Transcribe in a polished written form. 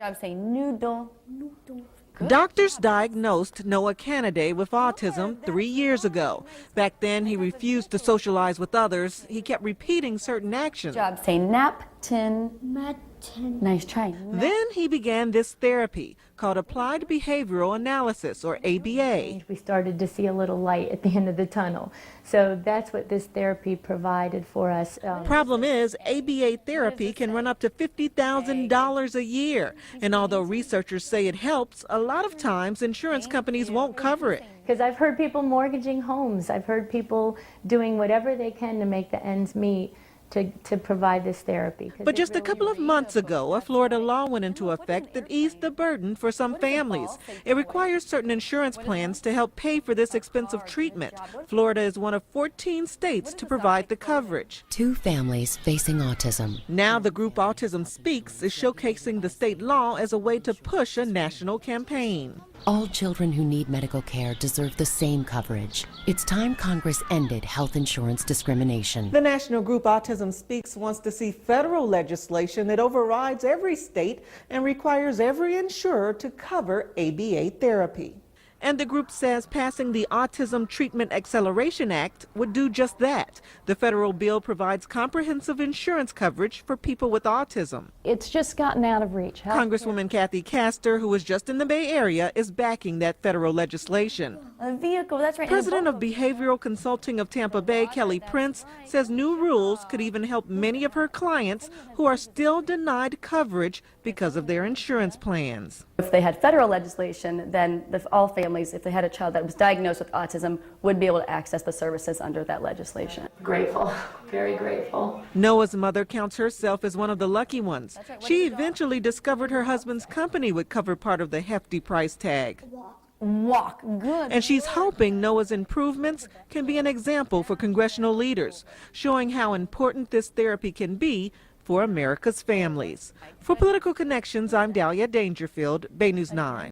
I'm saying noodle. Doctors diagnosed Noah Kennedy with autism 3 years ago. Back then, he refused to socialize with others. He kept repeating certain actions. Job saying nap, tin. Nice try. Then he began this therapy called Applied Behavioral Analysis, or ABA. We started to see a little light at the end of the tunnel. So that's what this therapy provided for us. Problem is, ABA therapy can run up to $50,000 a year. And although researchers say it helps, a lot of times insurance companies won't cover it. Because I've heard people mortgaging homes. I've heard people doing whatever they can to make the ends meet to provide this therapy. But just a couple of months ago, a Florida law went into effect that eased the burden for some families. It requires certain insurance plans to help pay for this expensive treatment. Florida is one of 14 states to provide the coverage. 2 families facing autism. Now the group Autism Speaks is showcasing the state law as a way to push a national campaign. All children who need medical care deserve the same coverage. It's time Congress ended health insurance discrimination. The national group Autism Speaks wants to see federal legislation that overrides every state and requires every insurer to cover ABA therapy. And the group says passing the Autism Treatment Acceleration Act would do just that. The federal bill provides comprehensive insurance coverage for people with autism. It's just gotten out of reach. Congresswoman Kathy Castor, who is just in the Bay Area, is backing that federal legislation. A vehicle, that's right. President of Behavioral Consulting of Tampa Bay, Kelly Prince, says new rules could even help many of her clients who are still denied coverage because of their insurance plans. If they had federal legislation, then all families, if they had a child that was diagnosed with autism, would be able to access the services under that legislation. Grateful, very grateful. Noah's mother counts herself as one of the lucky ones. She eventually discovered her husband's company would cover part of the hefty price tag. Walk, good. And she's hoping Noah's improvements can be an example for congressional leaders, showing how important this therapy can be for America's families. For Political Connections, I'm Dahlia Dangerfield, Bay News 9.